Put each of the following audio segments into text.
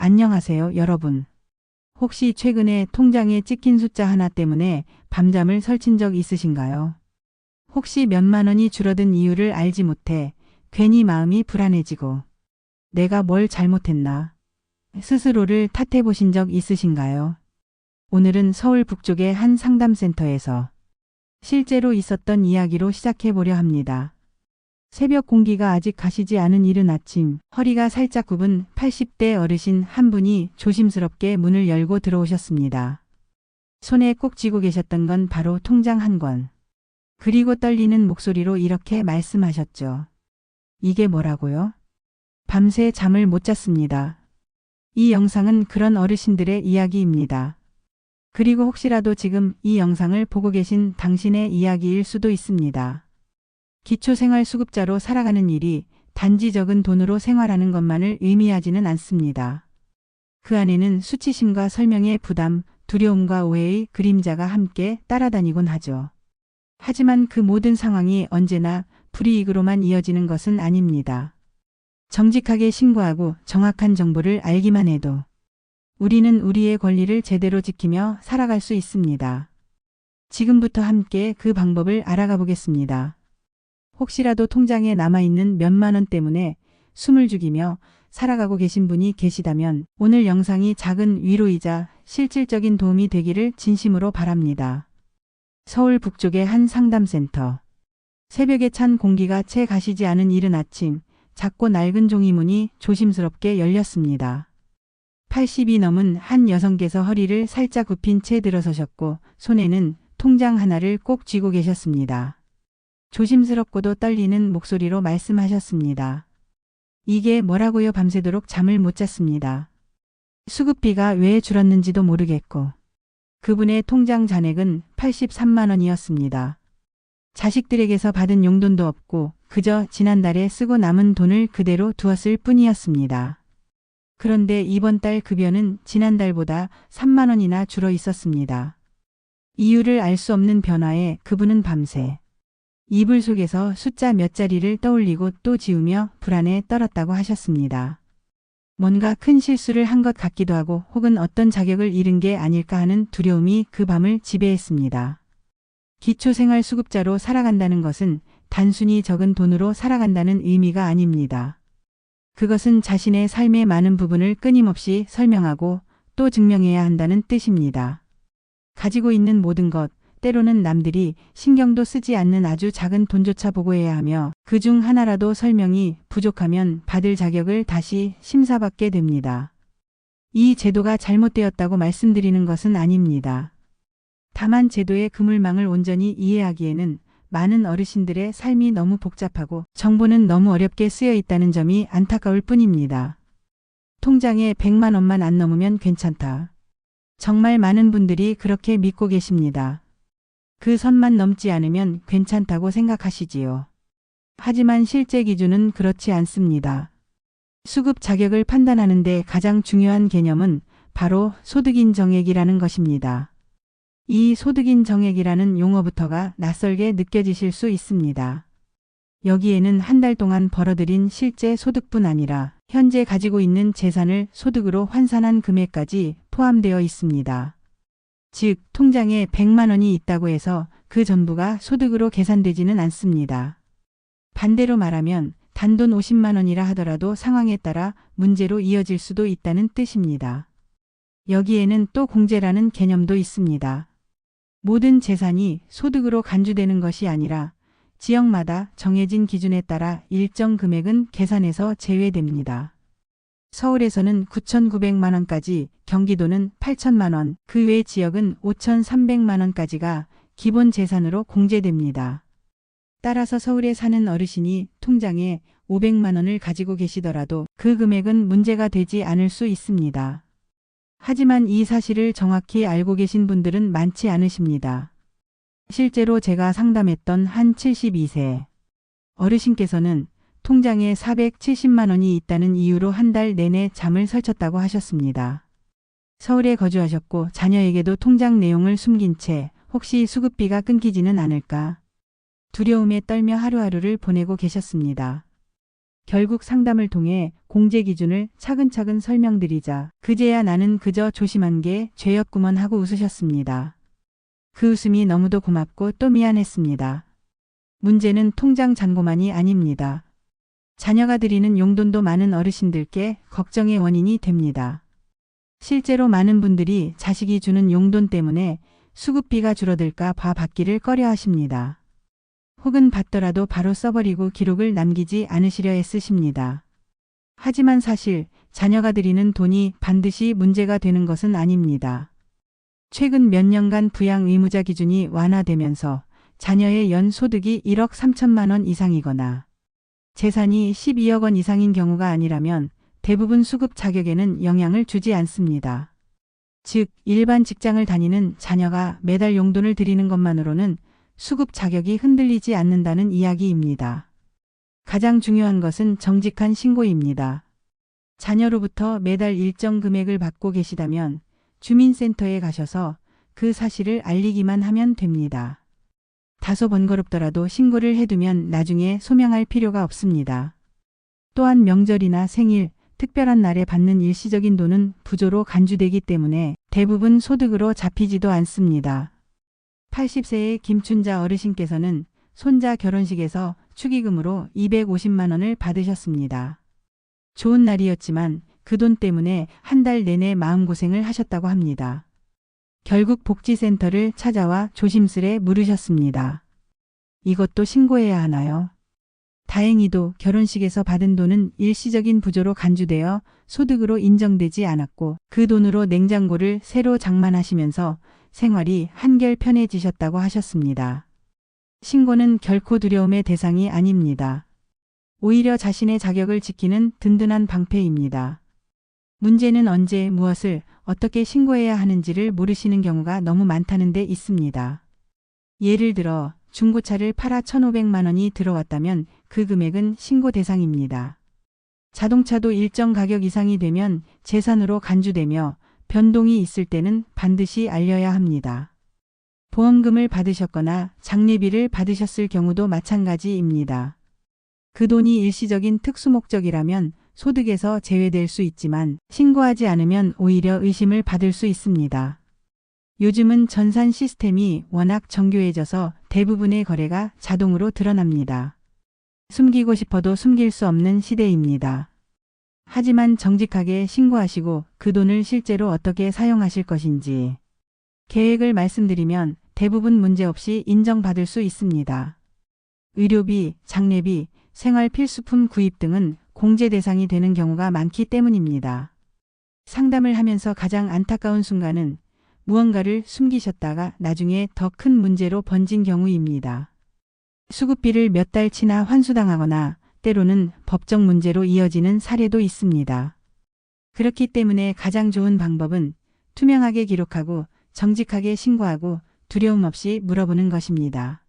안녕하세요, 여러분. 혹시 최근에 통장에 찍힌 숫자 하나 때문에 밤잠을 설친 적 있으신가요? 혹시 몇만 원이 줄어든 이유를 알지 못해 괜히 마음이 불안해지고 내가 뭘 잘못했나 스스로를 탓해 보신 적 있으신가요? 오늘은 서울 북쪽의 한 상담센터에서 실제로 있었던 이야기로 시작해 보려 합니다. 새벽 공기가 아직 가시지 않은 이른 아침, 허리가 살짝 굽은 80대 어르신 한 분이 조심스럽게 문을 열고 들어오셨습니다. 손에 꼭 쥐고 계셨던 건 바로 통장 한 권. 그리고 떨리는 목소리로 이렇게 말씀하셨죠. 이게 뭐라고요? 밤새 잠을 못 잤습니다. 이 영상은 그런 어르신들의 이야기입니다. 그리고 혹시라도 지금 이 영상을 보고 계신 당신의 이야기일 수도 있습니다. 기초생활수급자로 살아가는 일이 단지 적은 돈으로 생활하는 것만을 의미하지는 않습니다. 그 안에는 수치심과 설명의 부담, 두려움과 오해의 그림자가 함께 따라다니곤 하죠. 하지만 그 모든 상황이 언제나 불이익으로만 이어지는 것은 아닙니다. 정직하게 신고하고 정확한 정보를 알기만 해도 우리는 우리의 권리를 제대로 지키며 살아갈 수 있습니다. 지금부터 함께 그 방법을 알아가 보겠습니다. 혹시라도 통장에 남아있는 몇만 원 때문에 숨을 죽이며 살아가고 계신 분이 계시다면 오늘 영상이 작은 위로이자 실질적인 도움이 되기를 진심으로 바랍니다. 서울 북쪽의 한 상담센터. 새벽에 찬 공기가 채 가시지 않은 이른 아침, 작고 낡은 종이문이 조심스럽게 열렸습니다. 80이 넘은 한 여성께서 허리를 살짝 굽힌 채 들어서셨고 손에는 통장 하나를 꼭 쥐고 계셨습니다. 조심스럽고도 떨리는 목소리로 말씀하셨습니다. 이게 뭐라고요? 밤새도록 잠을 못 잤습니다. 수급비가 왜 줄었는지도 모르겠고 그분의 통장 잔액은 83만 원이었습니다. 자식들에게서 받은 용돈도 없고 그저 지난달에 쓰고 남은 돈을 그대로 두었을 뿐이었습니다. 그런데 이번 달 급여는 지난달보다 3만 원이나 줄어 있었습니다. 이유를 알 수 없는 변화에 그분은 밤새 이불 속에서 숫자 몇 자리를 떠올리고 또 지우며 불안에 떨었다고 하셨습니다. 뭔가 큰 실수를 한 것 같기도 하고 혹은 어떤 자격을 잃은 게 아닐까 하는 두려움이 그 밤을 지배했습니다. 기초생활수급자로 살아간다는 것은 단순히 적은 돈으로 살아간다는 의미가 아닙니다. 그것은 자신의 삶의 많은 부분을 끊임없이 설명하고 또 증명해야 한다는 뜻입니다. 가지고 있는 모든 것, 때로는 남들이 신경도 쓰지 않는 아주 작은 돈조차 보고해야 하며 그 중 하나라도 설명이 부족하면 받을 자격을 다시 심사받게 됩니다. 이 제도가 잘못되었다고 말씀드리는 것은 아닙니다. 다만 제도의 그물망을 온전히 이해하기에는 많은 어르신들의 삶이 너무 복잡하고 정보는 너무 어렵게 쓰여 있다는 점이 안타까울 뿐입니다. 통장에 100만 원만 안 넘으면 괜찮다. 정말 많은 분들이 그렇게 믿고 계십니다. 그 선만 넘지 않으면 괜찮다고 생각하시지요. 하지만 실제 기준은 그렇지 않습니다. 수급 자격을 판단하는 데 가장 중요한 개념은 바로 소득인 정액이라는 것입니다. 이 소득인 정액이라는 용어부터가 낯설게 느껴지실 수 있습니다. 여기에는 한 달 동안 벌어들인 실제 소득뿐 아니라 현재 가지고 있는 재산을 소득으로 환산한 금액까지 포함되어 있습니다. 즉, 통장에 100만 원이 있다고 해서 그 전부가 소득으로 계산되지는 않습니다. 반대로 말하면 단돈 50만 원이라 하더라도 상황에 따라 문제로 이어질 수도 있다는 뜻입니다. 여기에는 또 공제라는 개념도 있습니다. 모든 재산이 소득으로 간주되는 것이 아니라 지역마다 정해진 기준에 따라 일정 금액은 계산에서 제외됩니다. 서울에서는 9,900만 원까지, 경기도는 8천만 원, 그 외 지역은 5,300만 원까지가 기본 재산으로 공제됩니다. 따라서 서울에 사는 어르신이 통장에 500만 원을 가지고 계시더라도 그 금액은 문제가 되지 않을 수 있습니다. 하지만 이 사실을 정확히 알고 계신 분들은 많지 않으십니다. 실제로 제가 상담했던 한 72세 어르신께서는 통장에 470만 원이 있다는 이유로 한 달 내내 잠을 설쳤다고 하셨습니다. 서울에 거주하셨고 자녀에게도 통장 내용을 숨긴 채 혹시 수급비가 끊기지는 않을까 두려움에 떨며 하루하루를 보내고 계셨습니다. 결국 상담을 통해 공제 기준을 차근차근 설명드리자 그제야 나는 그저 조심한 게 죄였구먼 하고 웃으셨습니다. 그 웃음이 너무도 고맙고 또 미안했습니다. 문제는 통장 잔고만이 아닙니다. 자녀가 드리는 용돈도 많은 어르신들께 걱정의 원인이 됩니다. 실제로 많은 분들이 자식이 주는 용돈 때문에 수급비가 줄어들까 봐 받기를 꺼려 하십니다. 혹은 받더라도 바로 써버리고 기록을 남기지 않으시려 애쓰십니다. 하지만 사실 자녀가 드리는 돈이 반드시 문제가 되는 것은 아닙니다. 최근 몇 년간 부양 의무자 기준이 완화되면서 자녀의 연 소득이 1억 3천만 원 이상이거나 재산이 12억 원 이상인 경우가 아니라면 대부분 수급 자격에는 영향을 주지 않습니다. 즉, 일반 직장을 다니는 자녀가 매달 용돈을 드리는 것만으로는 수급 자격이 흔들리지 않는다는 이야기입니다. 가장 중요한 것은 정직한 신고입니다. 자녀로부터 매달 일정 금액을 받고 계시다면 주민센터에 가셔서 그 사실을 알리기만 하면 됩니다. 다소 번거롭더라도 신고를 해두면 나중에 소명할 필요가 없습니다. 또한 명절이나 생일, 특별한 날에 받는 일시적인 돈은 부조로 간주되기 때문에 대부분 소득으로 잡히지도 않습니다. 80세의 김춘자 어르신께서는 손자 결혼식에서 축의금으로 250만 원을 받으셨습니다. 좋은 날이었지만 그 돈 때문에 한 달 내내 마음고생을 하셨다고 합니다. 결국 복지센터를 찾아와 조심스레 물으셨습니다. 이것도 신고해야 하나요? 다행히도 결혼식에서 받은 돈은 일시적인 부조로 간주되어 소득으로 인정되지 않았고 그 돈으로 냉장고를 새로 장만하시면서 생활이 한결 편해지셨다고 하셨습니다. 신고는 결코 두려움의 대상이 아닙니다. 오히려 자신의 자격을 지키는 든든한 방패입니다. 문제는 언제 무엇을 어떻게 신고해야 하는지를 모르시는 경우가 너무 많다는 데 있습니다. 예를 들어 중고차를 팔아 1,500만 원이 들어왔다면 그 금액은 신고 대상입니다. 자동차도 일정 가격 이상이 되면 재산으로 간주되며 변동이 있을 때는 반드시 알려야 합니다. 보험금을 받으셨거나 장례비를 받으셨을 경우도 마찬가지입니다. 그 돈이 일시적인 특수 목적이라면 소득에서 제외될 수 있지만 신고하지 않으면 오히려 의심을 받을 수 있습니다. 요즘은 전산 시스템이 워낙 정교해져서 대부분의 거래가 자동으로 드러납니다. 숨기고 싶어도 숨길 수 없는 시대입니다. 하지만 정직하게 신고하시고 그 돈을 실제로 어떻게 사용하실 것인지 계획을 말씀드리면 대부분 문제없이 인정받을 수 있습니다. 의료비, 장례비, 생활 필수품 구입 등은 공제 대상이 되는 경우가 많기 때문입니다. 상담을 하면서 가장 안타까운 순간은 무언가를 숨기셨다가 나중에 더 큰 문제로 번진 경우입니다. 수급비를 몇 달치나 환수당하거나 때로는 법적 문제로 이어지는 사례도 있습니다. 그렇기 때문에 가장 좋은 방법은 투명하게 기록하고 정직하게 신고하고 두려움 없이 물어보는 것입니다.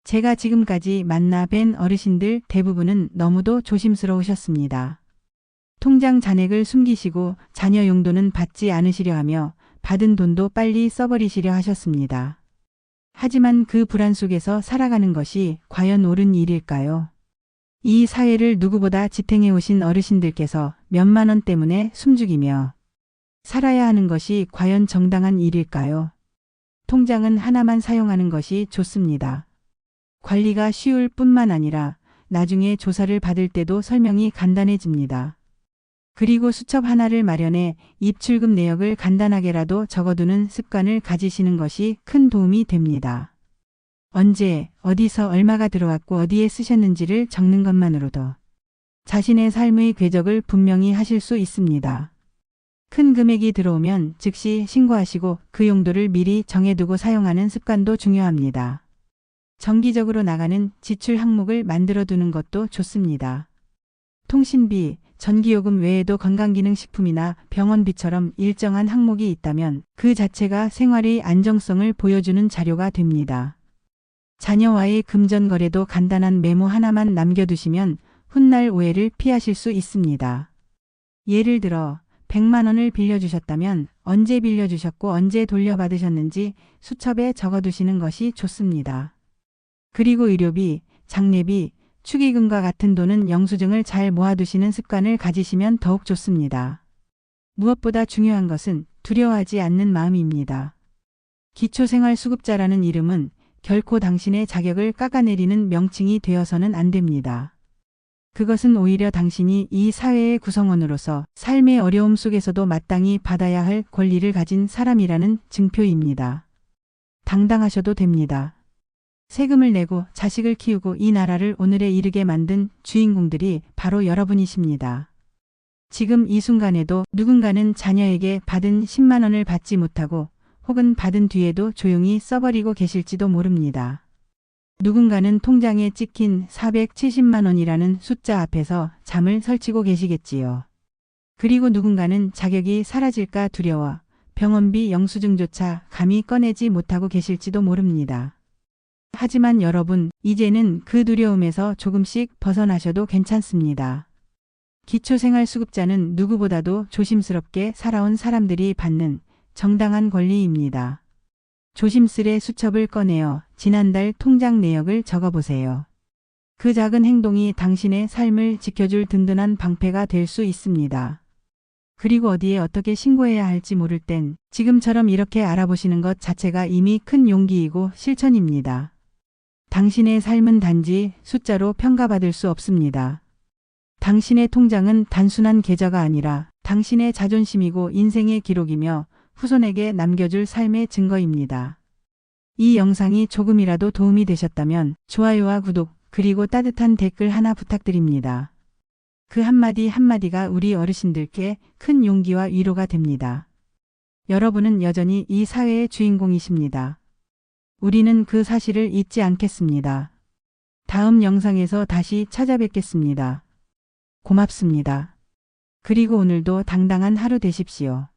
제가 지금까지 만나 뵌 어르신들 대부분은 너무도 조심스러우셨습니다. 통장 잔액을 숨기시고 자녀 용돈은 받지 않으시려 하며 받은 돈도 빨리 써버리시려 하셨습니다. 하지만 그 불안 속에서 살아가는 것이 과연 옳은 일일까요? 이 사회를 누구보다 지탱해 오신 어르신들께서 몇만 원 때문에 숨죽이며 살아야 하는 것이 과연 정당한 일일까요? 통장은 하나만 사용하는 것이 좋습니다. 관리가 쉬울 뿐만 아니라 나중에 조사를 받을 때도 설명이 간단해집니다. 그리고 수첩 하나를 마련해 입출금 내역을 간단하게라도 적어두는 습관을 가지시는 것이 큰 도움이 됩니다. 언제, 어디서 얼마가 들어왔고 어디에 쓰셨는지를 적는 것만으로도 자신의 삶의 궤적을 분명히 하실 수 있습니다. 큰 금액이 들어오면 즉시 신고하시고 그 용도를 미리 정해두고 사용하는 습관도 중요합니다. 정기적으로 나가는 지출 항목을 만들어 두는 것도 좋습니다. 통신비, 전기요금 외에도 건강기능식품이나 병원비처럼 일정한 항목이 있다면 그 자체가 생활의 안정성을 보여주는 자료가 됩니다. 자녀와의 금전거래도 간단한 메모 하나만 남겨두시면 훗날 오해를 피하실 수 있습니다. 예를 들어 100만 원을 빌려주셨다면 언제 빌려주셨고 언제 돌려받으셨는지 수첩에 적어두시는 것이 좋습니다. 그리고 의료비, 장례비, 축의금과 같은 돈은 영수증을 잘 모아두시는 습관을 가지시면 더욱 좋습니다. 무엇보다 중요한 것은 두려워하지 않는 마음입니다. 기초생활수급자라는 이름은 결코 당신의 자격을 깎아내리는 명칭이 되어서는 안 됩니다. 그것은 오히려 당신이 이 사회의 구성원으로서 삶의 어려움 속에서도 마땅히 받아야 할 권리를 가진 사람이라는 증표입니다. 당당하셔도 됩니다. 세금을 내고 자식을 키우고 이 나라를 오늘에 이르게 만든 주인공들이 바로 여러분이십니다. 지금 이 순간에도 누군가는 자녀에게 받은 10만 원을 받지 못하고 혹은 받은 뒤에도 조용히 써버리고 계실지도 모릅니다. 누군가는 통장에 찍힌 470만 원이라는 숫자 앞에서 잠을 설치고 계시겠지요. 그리고 누군가는 자격이 사라질까 두려워 병원비 영수증조차 감히 꺼내지 못하고 계실지도 모릅니다. 하지만 여러분, 이제는 그 두려움에서 조금씩 벗어나셔도 괜찮습니다. 기초생활수급자는 누구보다도 조심스럽게 살아온 사람들이 받는 정당한 권리입니다. 조심스레 수첩을 꺼내어 지난달 통장 내역을 적어보세요. 그 작은 행동이 당신의 삶을 지켜줄 든든한 방패가 될 수 있습니다. 그리고 어디에 어떻게 신고해야 할지 모를 땐 지금처럼 이렇게 알아보시는 것 자체가 이미 큰 용기이고 실천입니다. 당신의 삶은 단지 숫자로 평가받을 수 없습니다. 당신의 통장은 단순한 계좌가 아니라 당신의 자존심이고 인생의 기록이며 후손에게 남겨줄 삶의 증거입니다. 이 영상이 조금이라도 도움이 되셨다면 좋아요와 구독 그리고 따뜻한 댓글 하나 부탁드립니다. 그 한마디 한마디가 우리 어르신들께 큰 용기와 위로가 됩니다. 여러분은 여전히 이 사회의 주인공이십니다. 우리는 그 사실을 잊지 않겠습니다. 다음 영상에서 다시 찾아뵙겠습니다. 고맙습니다. 그리고 오늘도 당당한 하루 되십시오.